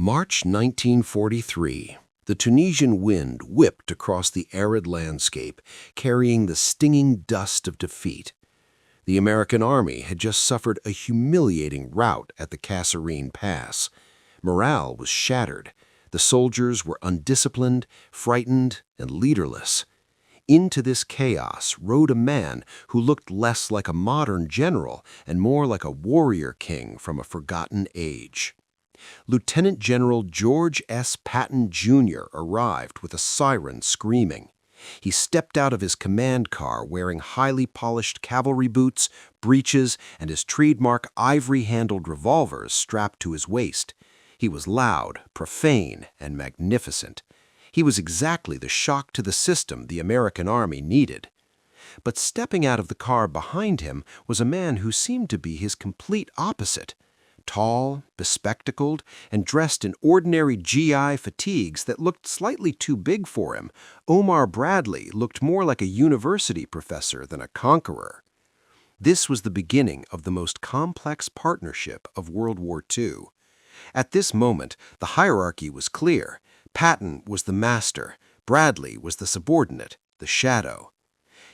March 1943. The Tunisian wind whipped across the arid landscape, carrying the stinging dust of defeat. The American army had just suffered a humiliating rout at the Kasserine Pass. Morale was shattered. The soldiers were undisciplined, frightened, and leaderless. Into this chaos rode a man who looked less like a modern general and more like a warrior king from a forgotten age. Lieutenant General George S. Patton, Jr. arrived with a siren screaming. He stepped out of his command car wearing highly polished cavalry boots, breeches, and his trademark ivory-handled revolvers strapped to his waist. He was loud, profane, and magnificent. He was exactly the shock to the system the American army needed. But stepping out of the car behind him was a man who seemed to be his complete opposite. Tall, bespectacled, and dressed in ordinary GI fatigues that looked slightly too big for him, Omar Bradley looked more like a university professor than a conqueror. This was the beginning of the most complex partnership of World War II. At this moment, the hierarchy was clear. Patton was the master, Bradley was the subordinate, the shadow.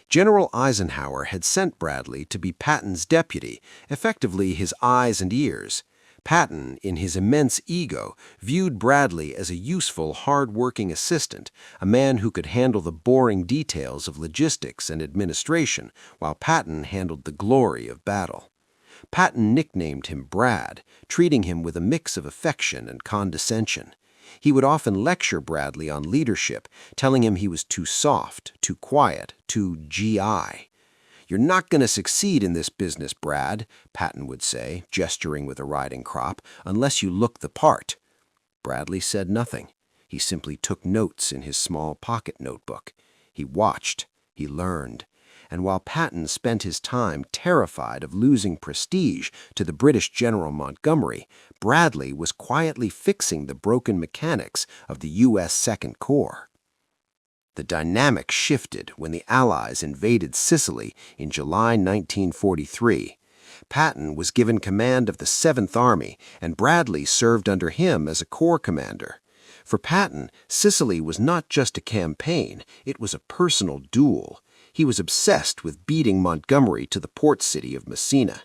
General Eisenhower had sent Bradley to be Patton's deputy, effectively his eyes and ears. Patton, in his immense ego, viewed Bradley as a useful, hard-working assistant, a man who could handle the boring details of logistics and administration, while Patton handled the glory of battle. Patton nicknamed him Brad, treating him with a mix of affection and condescension. He would often lecture Bradley on leadership, telling him he was too soft, too quiet, too GI. "You're not going to succeed in this business, Brad," Patton would say, gesturing with a riding crop, "unless you look the part." Bradley said nothing. He simply took notes in his small pocket notebook. He watched, he learned. And while Patton spent his time terrified of losing prestige to the British General Montgomery, Bradley was quietly fixing the broken mechanics of the U.S. Second Corps. The dynamic shifted when the Allies invaded Sicily in July 1943. Patton was given command of the 7th Army, and Bradley served under him as a corps commander. For Patton, Sicily was not just a campaign, it was a personal duel. He was obsessed with beating Montgomery to the port city of Messina.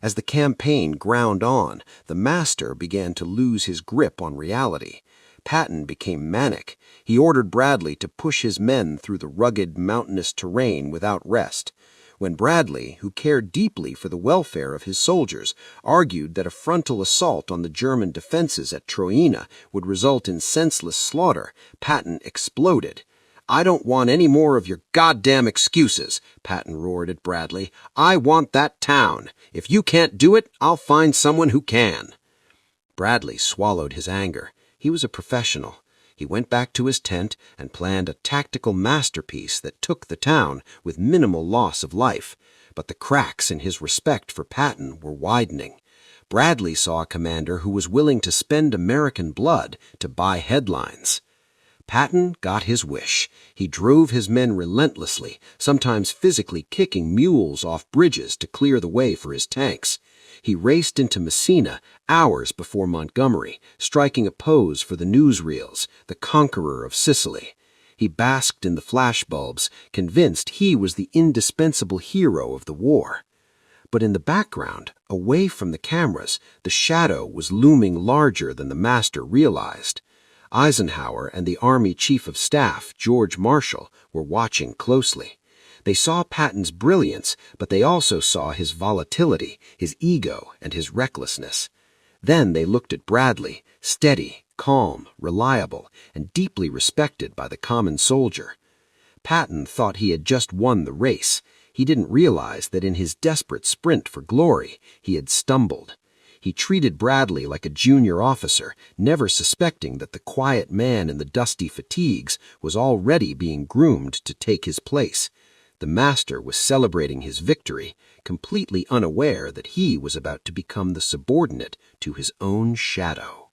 As the campaign ground on, the master began to lose his grip on reality. Patton became manic. He ordered Bradley to push his men through the rugged, mountainous terrain without rest. When Bradley, who cared deeply for the welfare of his soldiers, argued that a frontal assault on the German defenses at Troina would result in senseless slaughter, Patton exploded. "I don't want any more of your goddamn excuses," Patton roared at Bradley. "I want that town. If you can't do it, I'll find someone who can." Bradley swallowed his anger. He was a professional. He went back to his tent and planned a tactical masterpiece that took the town with minimal loss of life. But the cracks in his respect for Patton were widening. Bradley saw a commander who was willing to spend American blood to buy headlines. Patton got his wish. He drove his men relentlessly, sometimes physically kicking mules off bridges to clear the way for his tanks. He raced into Messina hours before Montgomery, striking a pose for the newsreels, the conqueror of Sicily. He basked in the flashbulbs, convinced he was the indispensable hero of the war. But in the background, away from the cameras, the shadow was looming larger than the master realized. Eisenhower and the Army Chief of Staff, George Marshall, were watching closely. They saw Patton's brilliance, but they also saw his volatility, his ego, and his recklessness. Then they looked at Bradley, steady, calm, reliable, and deeply respected by the common soldier. Patton thought he had just won the race. He didn't realize that in his desperate sprint for glory, he had stumbled. He treated Bradley like a junior officer, never suspecting that the quiet man in the dusty fatigues was already being groomed to take his place. The master was celebrating his victory, completely unaware that he was about to become the subordinate to his own shadow.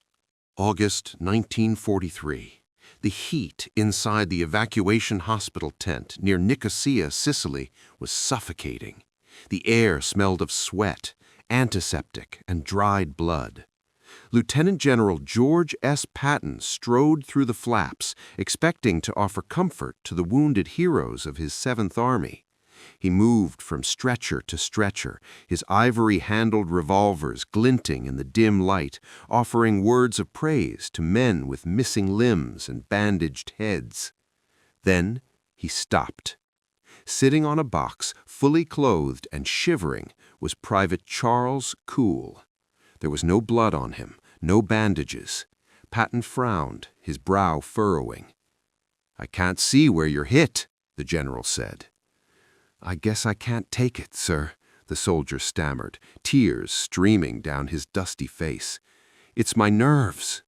August 1943. The heat inside the evacuation hospital tent near Nicosia, Sicily, was suffocating. The air smelled of sweat, antiseptic, and dried blood. Lieutenant General George S. Patton strode through the flaps, expecting to offer comfort to the wounded heroes of his 7th Army. He moved from stretcher to stretcher, his ivory-handled revolvers glinting in the dim light, offering words of praise to men with missing limbs and bandaged heads. Then he stopped. Sitting on a box, fully clothed and shivering, was Private Charles Cool. There was no blood on him, no bandages. Patton frowned, his brow furrowing. "I can't see where you're hit," the general said. "I guess I can't take it, sir," the soldier stammered, tears streaming down his dusty face. "It's my nerves."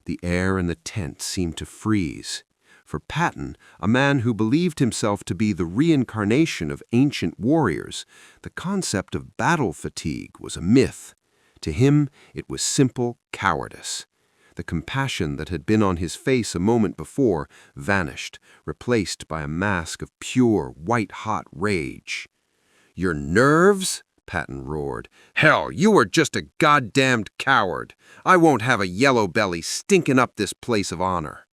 The air in the tent seemed to freeze. For Patton, a man who believed himself to be the reincarnation of ancient warriors, the concept of battle fatigue was a myth. To him, it was simple cowardice. The compassion that had been on his face a moment before vanished, replaced by a mask of pure, white-hot rage. "Your nerves?" Patton roared. "Hell, you are just a goddamned coward. I won't have a yellow belly stinking up this place of honor."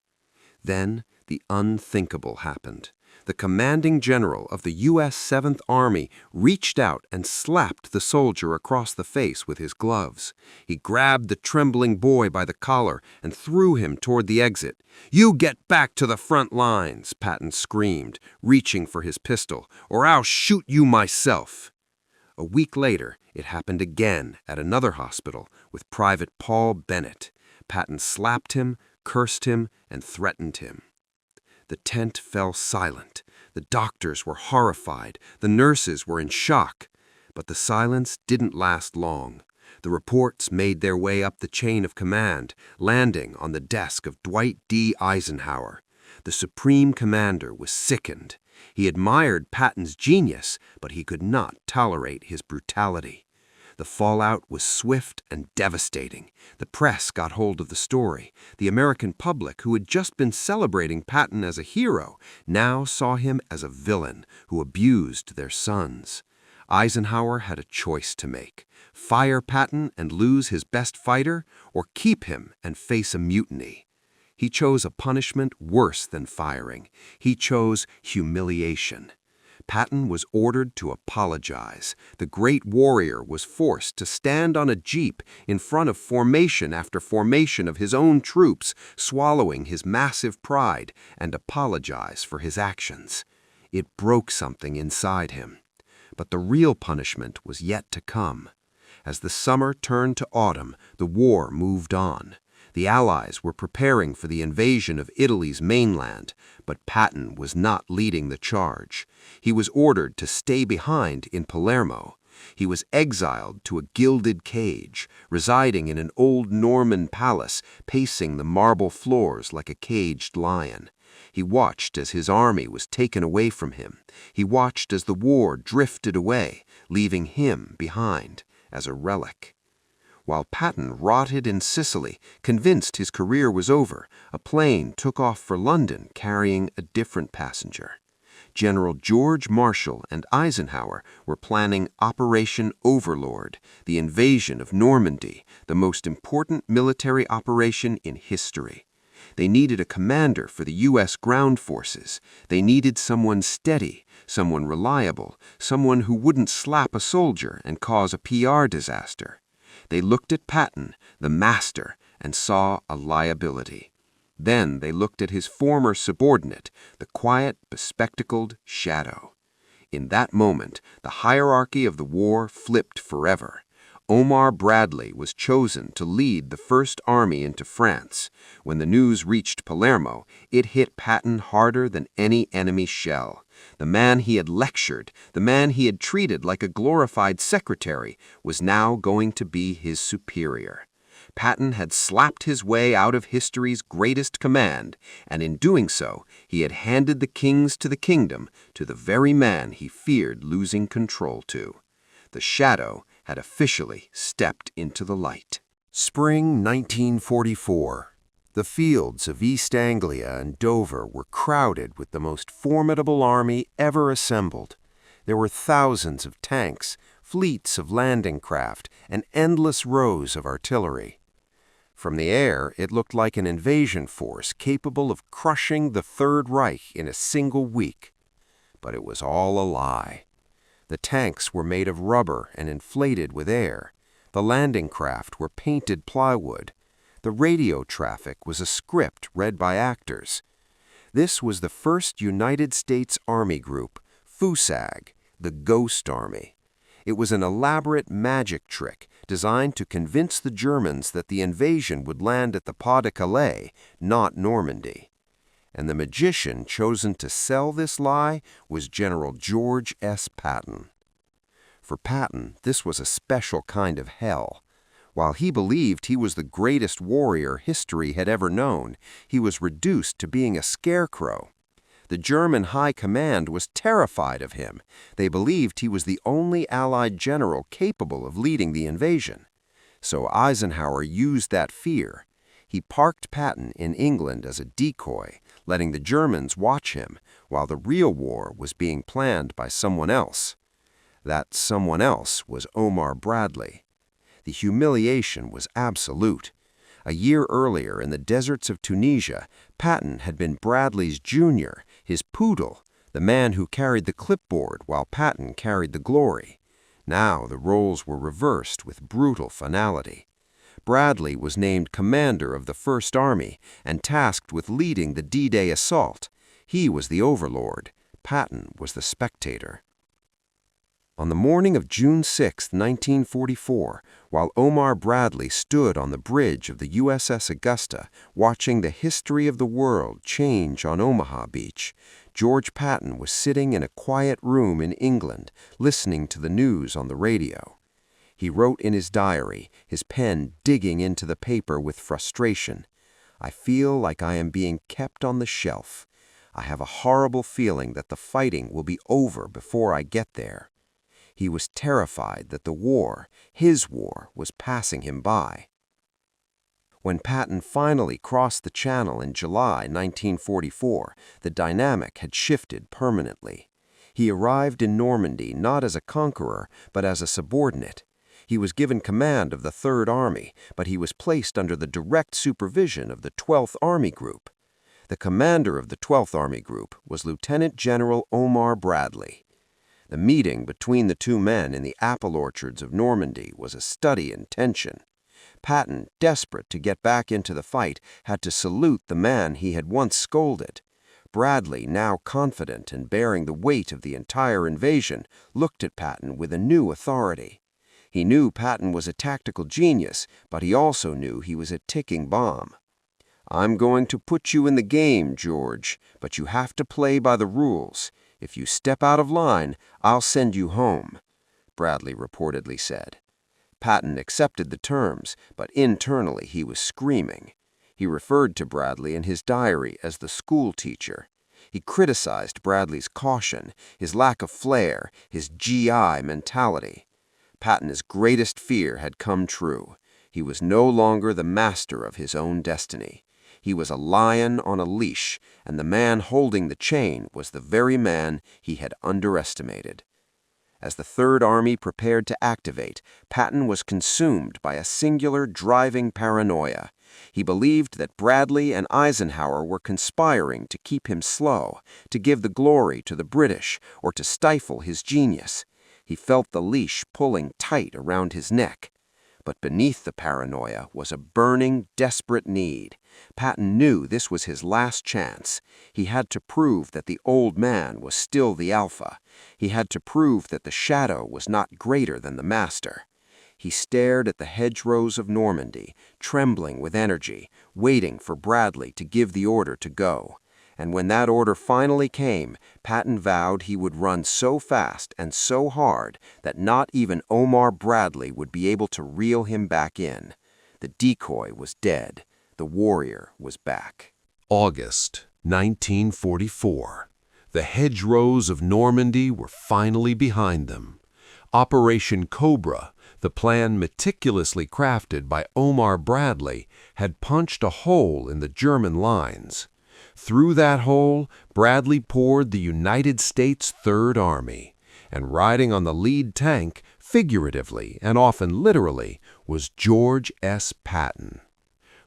Then the unthinkable happened. The commanding general of the U.S. 7th Army reached out and slapped the soldier across the face with his gloves. He grabbed the trembling boy by the collar and threw him toward the exit. "You get back to the front lines," Patton screamed, reaching for his pistol, "or I'll shoot you myself." A week later, it happened again at another hospital with Private Paul Bennett. Patton slapped him, cursed him, and threatened him. The tent fell silent. The doctors were horrified. The nurses were in shock. But the silence didn't last long. The reports made their way up the chain of command, landing on the desk of Dwight D. Eisenhower. The Supreme Commander was sickened. He admired Patton's genius, but he could not tolerate his brutality. The fallout was swift and devastating. The press got hold of the story. The American public, who had just been celebrating Patton as a hero, now saw him as a villain who abused their sons. Eisenhower had a choice to make: fire Patton and lose his best fighter, or keep him and face a mutiny. He chose a punishment worse than firing. He chose humiliation. Patton was ordered to apologize. The great warrior was forced to stand on a jeep in front of formation after formation of his own troops, swallowing his massive pride, and apologize for his actions. It broke something inside him. But the real punishment was yet to come. As the summer turned to autumn, the war moved on. The Allies were preparing for the invasion of Italy's mainland, but Patton was not leading the charge. He was ordered to stay behind in Palermo. He was exiled to a gilded cage, residing in an old Norman palace, pacing the marble floors like a caged lion. He watched as his army was taken away from him. He watched as the war drifted away, leaving him behind as a relic. While Patton rotted in Sicily, convinced his career was over, a plane took off for London carrying a different passenger. General George Marshall and Eisenhower were planning Operation Overlord, the invasion of Normandy, the most important military operation in history. They needed a commander for the U.S. ground forces. They needed someone steady, someone reliable, someone who wouldn't slap a soldier and cause a PR disaster. They looked at Patton, the master, and saw a liability. Then they looked at his former subordinate, the quiet, bespectacled Shadow. In that moment, the hierarchy of the war flipped forever. Omar Bradley was chosen to lead the First Army into France. When the news reached Palermo, it hit Patton harder than any enemy shell. The man he had lectured, the man he had treated like a glorified secretary, was now going to be his superior. Patton had slapped his way out of history's greatest command, and in doing so, he had handed the kings to the kingdom to the very man he feared losing control to. The Shadow had officially stepped into the light. Spring 1944. The fields of East Anglia and Dover were crowded with the most formidable army ever assembled. There were thousands of tanks, fleets of landing craft, and endless rows of artillery. From the air, it looked like an invasion force capable of crushing the Third Reich in a single week. But it was all a lie. The tanks were made of rubber and inflated with air. The landing craft were painted plywood. The radio traffic was a script read by actors. This was the first United States Army group, FUSAG, the Ghost Army. It was an elaborate magic trick designed to convince the Germans that the invasion would land at the Pas-de-Calais, not Normandy. And the magician chosen to sell this lie was General George S. Patton. For Patton, this was a special kind of hell. While he believed he was the greatest warrior history had ever known, he was reduced to being a scarecrow. The German high command was terrified of him. They believed he was the only Allied general capable of leading the invasion. So Eisenhower used that fear. He parked Patton in England as a decoy, letting the Germans watch him, while the real war was being planned by someone else. That someone else was Omar Bradley. The humiliation was absolute. A year earlier, in the deserts of Tunisia, Patton had been Bradley's junior, his poodle, the man who carried the clipboard while Patton carried the glory. Now the roles were reversed with brutal finality. Bradley was named commander of the First Army and tasked with leading the D-Day assault. He was the overlord. Patton was the spectator. On the morning of June 6, 1944, while Omar Bradley stood on the bridge of the USS Augusta watching the history of the world change on Omaha Beach, George Patton was sitting in a quiet room in England listening to the news on the radio. He wrote in his diary, his pen digging into the paper with frustration, "I feel like I am being kept on the shelf. I have a horrible feeling that the fighting will be over before I get there." He was terrified that the war, his war, was passing him by. When Patton finally crossed the Channel in July 1944, the dynamic had shifted permanently. He arrived in Normandy not as a conqueror, but as a subordinate. He was given command of the Third Army, but he was placed under the direct supervision of the 12th Army Group. The commander of the 12th Army Group was Lieutenant General Omar Bradley. The meeting between the two men in the apple orchards of Normandy was a study in tension. Patton, desperate to get back into the fight, had to salute the man he had once scolded. Bradley, now confident and bearing the weight of the entire invasion, looked at Patton with a new authority. He knew Patton was a tactical genius, but he also knew he was a ticking bomb. "I'm going to put you in the game, George, but you have to play by the rules. If you step out of line, I'll send you home," Bradley reportedly said. Patton accepted the terms, but internally he was screaming. He referred to Bradley in his diary as the schoolteacher. He criticized Bradley's caution, his lack of flair, his GI mentality. Patton's greatest fear had come true. He was no longer the master of his own destiny. He was a lion on a leash, and the man holding the chain was the very man he had underestimated. As the Third Army prepared to activate, Patton was consumed by a singular driving paranoia. He believed that Bradley and Eisenhower were conspiring to keep him slow, to give the glory to the British, or to stifle his genius. He felt the leash pulling tight around his neck. But beneath the paranoia was a burning, desperate need. Patton knew this was his last chance. He had to prove that the old man was still the alpha. He had to prove that the shadow was not greater than the master. He stared at the hedgerows of Normandy, trembling with energy, waiting for Bradley to give the order to go. And when that order finally came, Patton vowed he would run so fast and so hard that not even Omar Bradley would be able to reel him back in. The decoy was dead. The warrior was back. August 1944. The hedgerows of Normandy were finally behind them. Operation Cobra, the plan meticulously crafted by Omar Bradley, had punched a hole in the German lines. Through that hole, Bradley poured the United States Third Army, and riding on the lead tank, figuratively and often literally, was George S. Patton.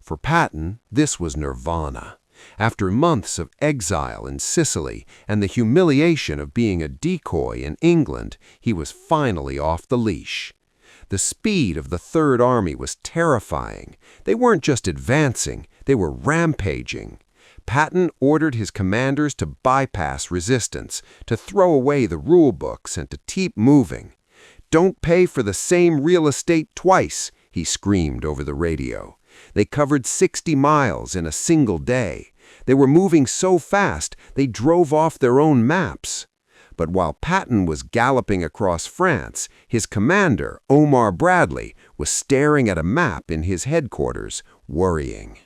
For Patton, this was nirvana. After months of exile in Sicily and the humiliation of being a decoy in England, he was finally off the leash. The speed of the Third Army was terrifying. They weren't just advancing, they were rampaging. Patton ordered his commanders to bypass resistance, to throw away the rule books and to keep moving. "Don't pay for the same real estate twice," he screamed over the radio. They covered 60 miles in a single day. They were moving so fast, they drove off their own maps. But while Patton was galloping across France, his commander, Omar Bradley, was staring at a map in his headquarters, worrying.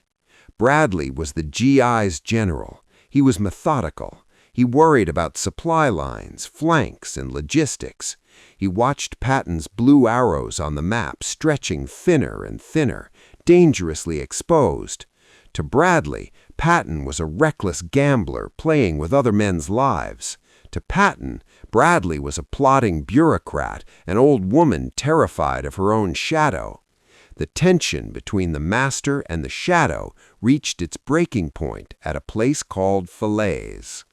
Bradley was the GI's general. He was methodical. He worried about supply lines, flanks, and logistics. He watched Patton's blue arrows on the map stretching thinner and thinner, dangerously exposed. To Bradley, Patton was a reckless gambler playing with other men's lives. To Patton, Bradley was a plotting bureaucrat, an old woman terrified of her own shadow. The tension between the master and the shadow reached its breaking point at a place called Falaise.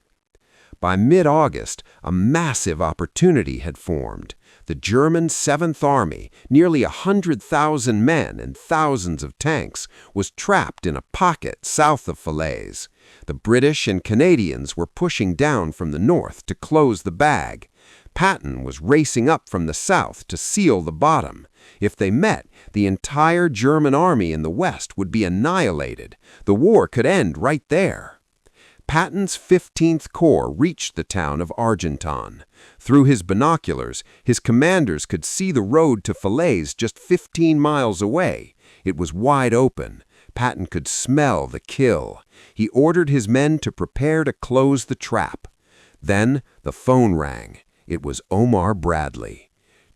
By mid-August, a massive opportunity had formed. The German Seventh Army, nearly 100,000 men and thousands of tanks, was trapped in a pocket south of Falaise. The British and Canadians were pushing down from the north to close the bag. Patton was racing up from the south to seal the bottom. If they met, the entire German army in the west would be annihilated. The war could end right there. Patton's 15th Corps reached the town of Argenton. Through his binoculars, his commanders could see the road to Falaise just 15 miles away. It was wide open. Patton could smell the kill. He ordered his men to prepare to close the trap. Then the phone rang. It was Omar Bradley.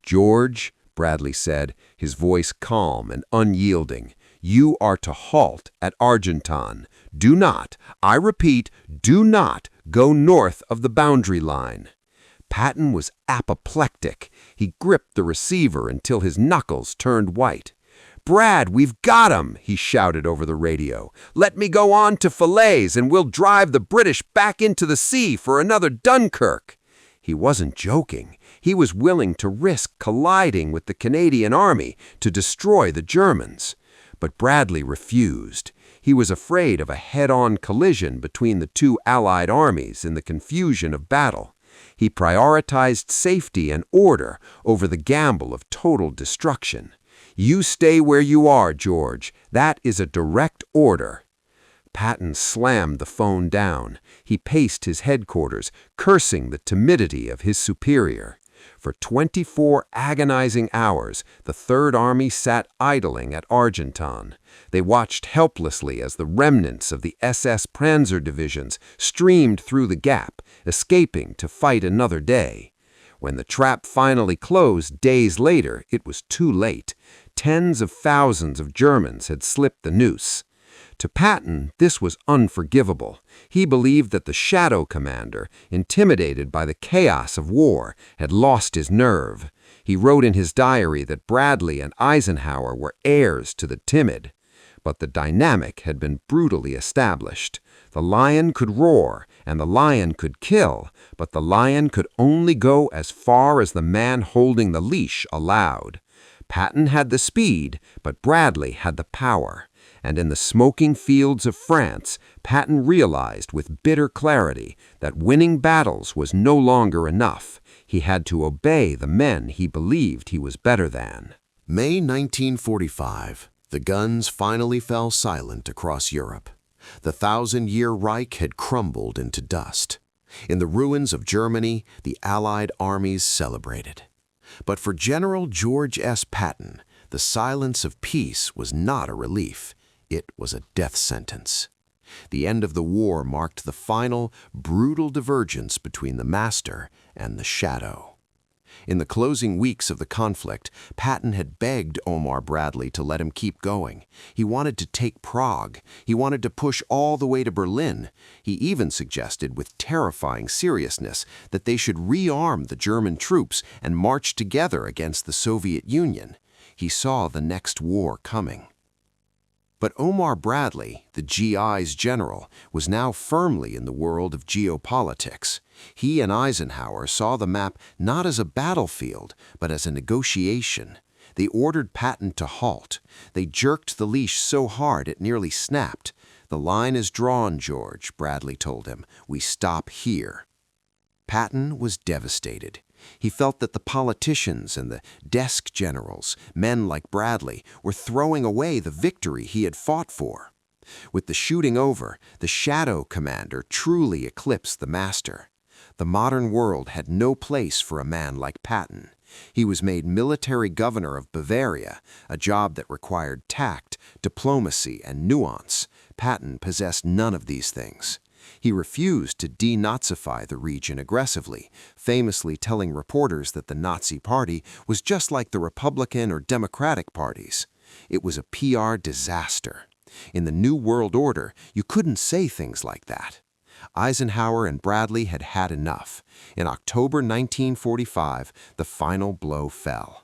"George," Bradley said, his voice calm and unyielding, "you are to halt at Argenton. Do not, I repeat, do not go north of the boundary line." Patton was apoplectic. He gripped the receiver until his knuckles turned white. "Brad, we've got 'em," he shouted over the radio. "Let me go on to Falaise and we'll drive the British back into the sea for another Dunkirk." He wasn't joking. He was willing to risk colliding with the Canadian army to destroy the Germans. But Bradley refused. He was afraid of a head-on collision between the two Allied armies in the confusion of battle. He prioritized safety and order over the gamble of total destruction. "You stay where you are, George. That is a direct order." Patton slammed the phone down. He paced his headquarters, cursing the timidity of his superior. For 24 agonizing hours, the Third Army sat idling at Argenton. They watched helplessly as the remnants of the SS Panzer divisions streamed through the gap, escaping to fight another day. When the trap finally closed days later, it was too late. Tens of thousands of Germans had slipped the noose. To Patton, this was unforgivable. He believed that the shadow commander, intimidated by the chaos of war, had lost his nerve. He wrote in his diary that Bradley and Eisenhower were heirs to the timid. But the dynamic had been brutally established. The lion could roar, and the lion could kill, but the lion could only go as far as the man holding the leash allowed. Patton had the speed, but Bradley had the power. And in the smoking fields of France, Patton realized with bitter clarity that winning battles was no longer enough. He had to obey the men he believed he was better than. May 1945, the guns finally fell silent across Europe. The 1,000-year Reich had crumbled into dust. In the ruins of Germany, the Allied armies celebrated. But for General George S. Patton, the silence of peace was not a relief. It was a death sentence. The end of the war marked the final, brutal divergence between the master and the shadow. In the closing weeks of the conflict, Patton had begged Omar Bradley to let him keep going. He wanted to take Prague. He wanted to push all the way to Berlin. He even suggested, with terrifying seriousness, that they should rearm the German troops and march together against the Soviet Union. He saw the next war coming. But Omar Bradley, the GI's general, was now firmly in the world of geopolitics. He and Eisenhower saw the map not as a battlefield, but as a negotiation. They ordered Patton to halt. They jerked the leash so hard it nearly snapped. "The line is drawn, George," Bradley told him. "We stop here." Patton was devastated. He felt that the politicians and the desk generals, men like Bradley, were throwing away the victory he had fought for. With the shooting over, the shadow commander truly eclipsed the master. The modern world had no place for a man like Patton. He was made military governor of Bavaria, a job that required tact, diplomacy, and nuance. Patton possessed none of these things. He refused to denazify the region aggressively, famously telling reporters that the Nazi Party was just like the Republican or Democratic parties. It was a PR disaster. In the New World Order, you couldn't say things like that. Eisenhower and Bradley had had enough. In October 1945, the final blow fell.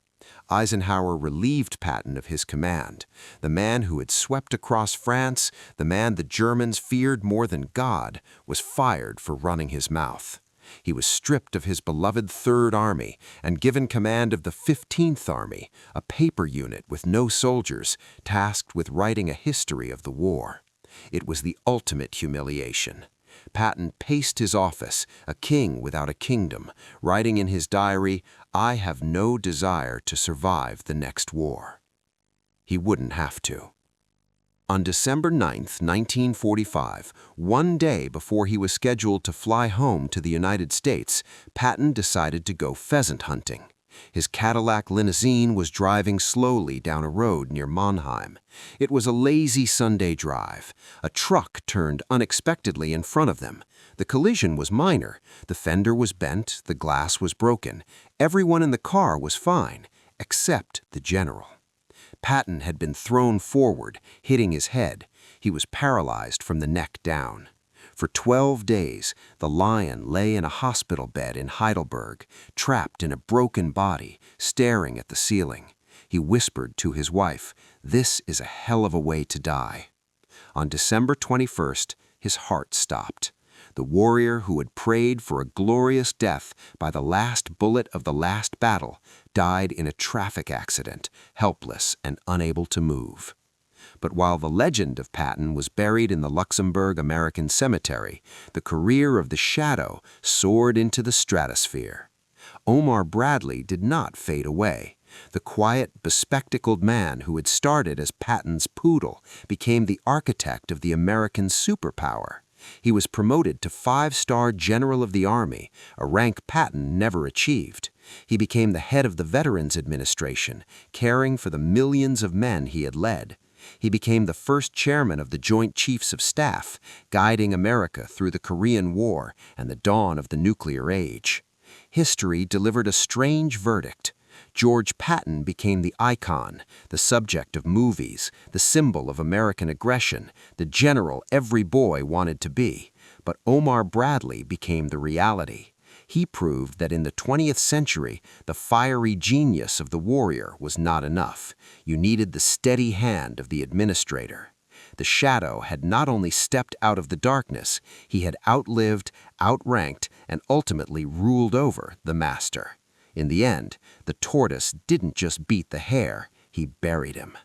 Eisenhower relieved Patton of his command. The man who had swept across France, the man the Germans feared more than God, was fired for running his mouth. He was stripped of his beloved Third Army and given command of the 15th Army, a paper unit with no soldiers, tasked with writing a history of the war. It was the ultimate humiliation. Patton paced his office, a king without a kingdom, writing in his diary, "I have no desire to survive the next war." He wouldn't have to. On December 9th, 1945, one day before he was scheduled to fly home to the United States, Patton decided to go pheasant hunting. His Cadillac limousine was driving slowly down a road near Mannheim. It was a lazy Sunday drive. A truck turned unexpectedly in front of them. The collision was minor. The fender was bent, the glass was broken. Everyone in the car was fine, except the general. Patton had been thrown forward, hitting his head. He was paralyzed from the neck down. For 12 days, the Lion lay in a hospital bed in Heidelberg, trapped in a broken body, staring at the ceiling. He whispered to his wife, "This is a hell of a way to die." On December 21st, his heart stopped. The warrior who had prayed for a glorious death by the last bullet of the last battle died in a traffic accident, helpless and unable to move. But while the legend of Patton was buried in the Luxembourg American Cemetery, the career of the Shadow soared into the stratosphere. Omar Bradley did not fade away. The quiet, bespectacled man who had started as Patton's poodle became the architect of the American superpower. He was promoted to 5-star General of the Army, a rank Patton never achieved. He became the head of the Veterans Administration, caring for the millions of men he had led. He became the first chairman of the Joint Chiefs of Staff, guiding America through the Korean War and the dawn of the nuclear age. History delivered a strange verdict. George Patton became the icon, the subject of movies, the symbol of American aggression, the general every boy wanted to be. But Omar Bradley became the reality. He proved that in the 20th century, the fiery genius of the warrior was not enough. You needed the steady hand of the administrator. The Shadow had not only stepped out of the darkness, he had outlived, outranked, and ultimately ruled over the master. In the end, the tortoise didn't just beat the hare, he buried him.